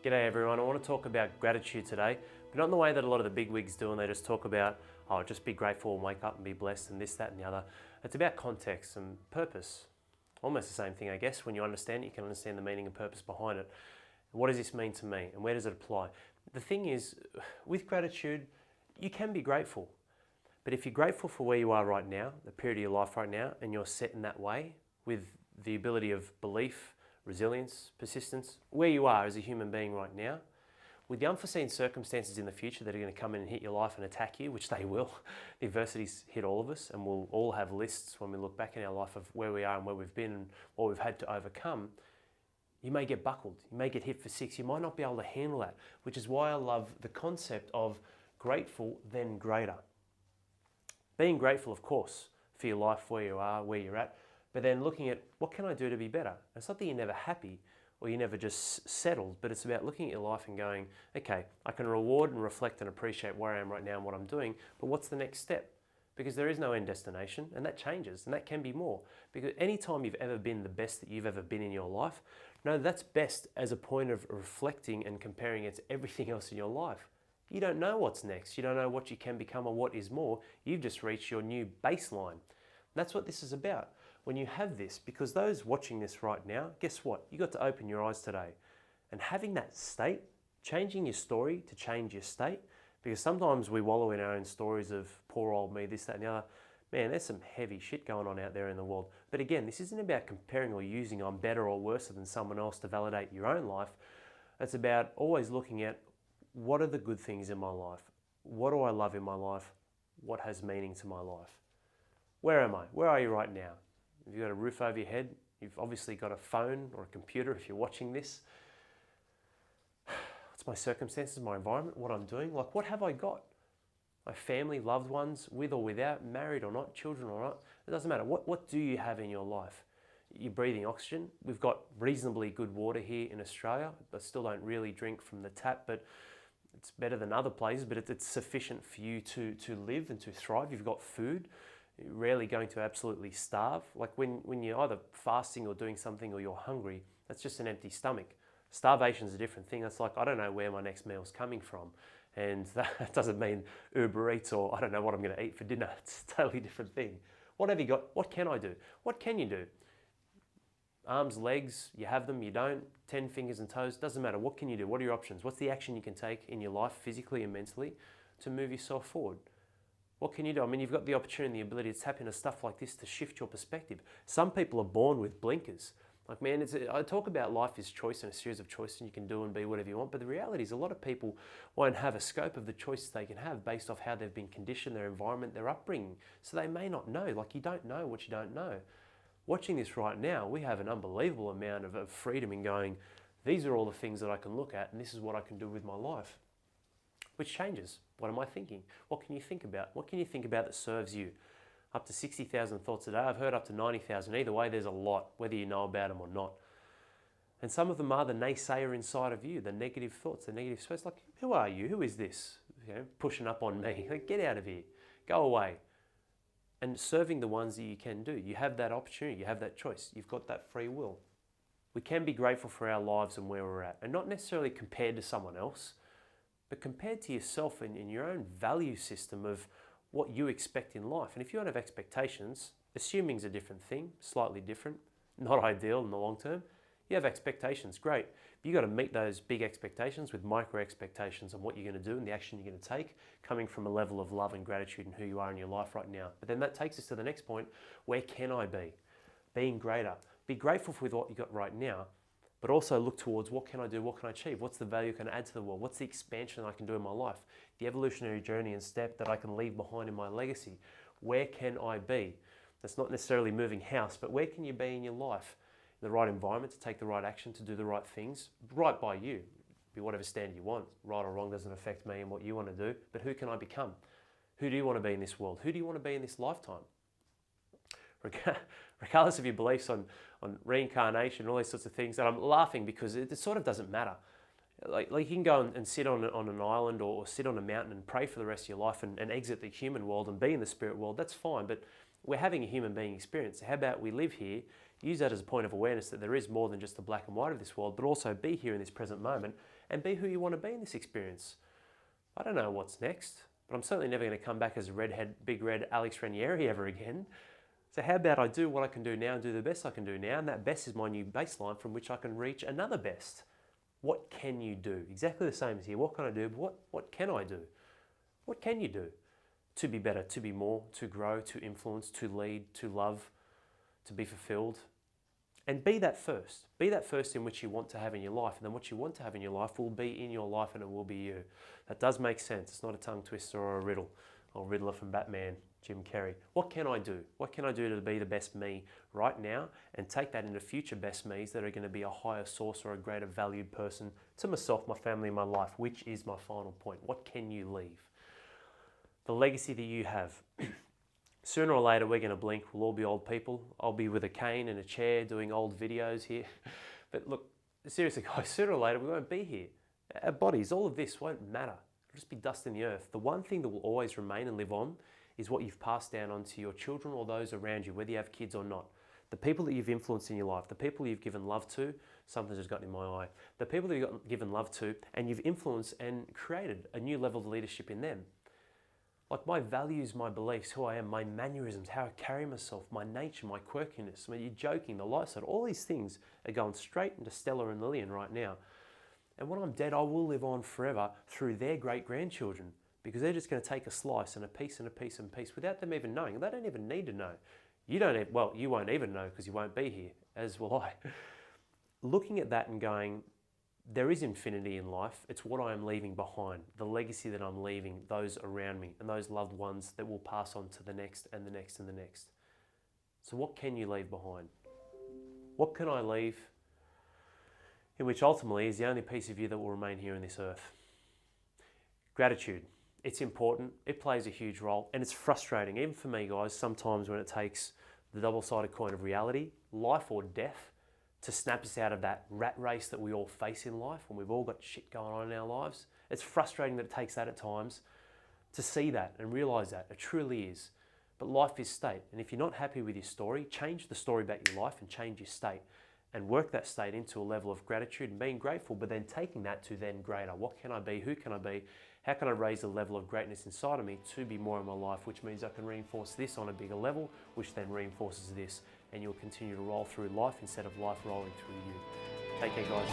G'day everyone, I want to talk about gratitude today, but not in the way that a lot of the big wigs do and they just talk about, oh, just be grateful and wake up and be blessed and this, that and the other. It's about context and purpose. Almost the same thing, I guess. When you understand it, you can understand the meaning and purpose behind it. What does this mean to me and where does it apply? The thing is, with gratitude, you can be grateful. But if you're grateful for where you are right now, the period of your life right now, and you're set in that way with the ability of belief, resilience, persistence, where you are as a human being right now, with the unforeseen circumstances in the future that are going to come in and hit your life and attack you, which they will. The adversities hit all of us, and we'll all have lists when we look back in our life of where we are and where we've been and what we've had to overcome. You may get buckled, you may get hit for six, you might not be able to handle that, which is why I love the concept of grateful then greater. Being grateful, of course, for your life, where you are, where you're at, but then looking at what can I do to be better? It's not that you're never happy or you're never just settled, but it's about looking at your life and going, okay, I can reward and reflect and appreciate where I am right now and what I'm doing, but what's the next step? Because there is no end destination, and that changes, and that can be more. Because any time you've ever been the best that you've ever been in your life, no, that's best as a point of reflecting and comparing it to everything else in your life. You don't know what's next. You don't know what you can become or what is more. You've just reached your new baseline. That's what this is about. When you have this, because those watching this right now, guess what? You got to open your eyes today. And having that state, changing your story to change your state, because sometimes we wallow in our own stories of poor old me, this, that, and the other. Man, there's some heavy shit going on out there in the world. But again, this isn't about comparing or using I'm better or worse than someone else to validate your own life. It's about always looking at what are the good things in my life? What do I love in my life? What has meaning to my life? Where am I? Where are you right now? Have you got a roof over your head? You've obviously got a phone or a computer if you're watching this. What's my circumstances, my environment, what I'm doing? Like, what have I got? My family, loved ones, with or without, married or not, children or not. It doesn't matter. What do you have in your life? You're breathing oxygen. We've got reasonably good water here in Australia. I still don't really drink from the tap, but it's better than other places, but it's sufficient for you to live and to thrive. You've got food. You're rarely going to absolutely starve. Like when you're either fasting or doing something or you're hungry, that's just an empty stomach. Starvation is a different thing. That's like, I don't know where my next meal's coming from. And that doesn't mean Uber Eats or I don't know what I'm going to eat for dinner. It's a totally different thing. What have you got? What can I do? What can you do? Arms, legs, you have them, you don't. 10 fingers and toes, doesn't matter. What can you do? What are your options? What's the action you can take in your life physically and mentally to move yourself forward? What can you do? I mean, you've got the opportunity and the ability to tap into stuff like this to shift your perspective. Some people are born with blinkers. Like, man, I talk about life is choice and a series of choices and you can do and be whatever you want, but the reality is a lot of people won't have a scope of the choices they can have based off how they've been conditioned, their environment, their upbringing. So they may not know. Like, you don't know what you don't know. Watching this right now, we have an unbelievable amount of freedom in going, these are all the things that I can look at and this is what I can do with my life. Which changes. What am I thinking? What can you think about? What can you think about that serves you? Up to 60,000 thoughts a day. I've heard up to 90,000. Either way, there's a lot, whether you know about them or not. And some of them are the naysayer inside of you, the negative thoughts, the negative space. Like, who are you? Who is this? You know, pushing up on me. Like, get out of here. Go away. And serving the ones that you can do. You have that opportunity. You have that choice. You've got that free will. We can be grateful for our lives and where we're at. And not necessarily compared to someone else, but compared to yourself and in your own value system of what you expect in life. And if you don't have expectations, assuming is a different thing, slightly different, not ideal in the long term. You have expectations, great. But you've got to meet those big expectations with micro expectations on what you're going to do and the action you're going to take, coming from a level of love and gratitude and who you are in your life right now. But then that takes us to the next point, where can I be? Being greater. Be grateful for what you got right now, but also look towards what can I do, what can I achieve, what's the value I can add to the world, what's the expansion I can do in my life, the evolutionary journey and step that I can leave behind in my legacy. Where can I be? That's not necessarily moving house, but where can you be in your life? In the right environment to take the right action, to do the right things, right by you. Be whatever standard you want. Right or wrong doesn't affect me and what you want to do, but who can I become? Who do you want to be in this world? Who do you want to be in this lifetime? Regardless of your beliefs on reincarnation and all these sorts of things, and I'm laughing because it sort of doesn't matter. Like you can go and sit on an island or sit on a mountain and pray for the rest of your life and exit the human world and be in the spirit world, that's fine, but we're having a human being experience. How about we live here, use that as a point of awareness that there is more than just the black and white of this world, but also be here in this present moment and be who you want to be in this experience. I don't know what's next, but I'm certainly never going to come back as big red Alex Ranieri ever again. So how about I do what I can do now and do the best I can do now, and that best is my new baseline from which I can reach another best. What can you do? Exactly the same as here. What can I do? What can I do? What can you do to be better, to be more, to grow, to influence, to lead, to love, to be fulfilled? And be that first. Be that first in which you want to have in your life. And then what you want to have in your life will be in your life, and it will be you. That does make sense. It's not a tongue twister or a riddle or Riddler from Batman, Jim Carrey. What can I do? What can I do to be the best me right now and take that into future best me's that are going to be a higher source or a greater valued person to myself, my family, and my life, which is my final point. What can you leave? The legacy that you have. Sooner or later, we're going to blink. We'll all be old people. I'll be with a cane and a chair doing old videos here. But look, seriously guys, sooner or later, we won't be here. Our bodies, all of this won't matter. It'll just be dust in the earth. The one thing that will always remain and live on is what you've passed down onto your children or those around you, whether you have kids or not. The people that you've influenced in your life, the people you've given love to, something just got in my eye, the people that you've given love to and you've influenced and created a new level of leadership in them. Like my values, my beliefs, who I am, my mannerisms, how I carry myself, my nature, my quirkiness, you're joking, the light side, all these things are going straight into Stella and Lillian right now. And when I'm dead, I will live on forever through their great-grandchildren, because they're just going to take a slice and a piece and a piece and a piece without them even knowing. They don't even need to know. You won't even know because you won't be here, as will I. Looking at that and going, there is infinity in life. It's what I am leaving behind, the legacy that I'm leaving, those around me and those loved ones that will pass on to the next and the next and the next. So what can you leave behind? What can I leave in which ultimately is the only piece of you that will remain here on this earth? Gratitude. It's important, it plays a huge role, and it's frustrating, even for me guys, sometimes when it takes the double-sided coin of reality, life or death, to snap us out of that rat race that we all face in life when we've all got shit going on in our lives. It's frustrating that it takes that at times to see that and realise that. It truly is. But life is state, and if you're not happy with your story, change the story about your life and change your state and work that state into a level of gratitude and being grateful, but then taking that to then greater. What can I be? Who can I be? How can I raise the level of greatness inside of me to be more in my life, which means I can reinforce this on a bigger level, which then reinforces this, and you'll continue to roll through life instead of life rolling through you. Take care, guys.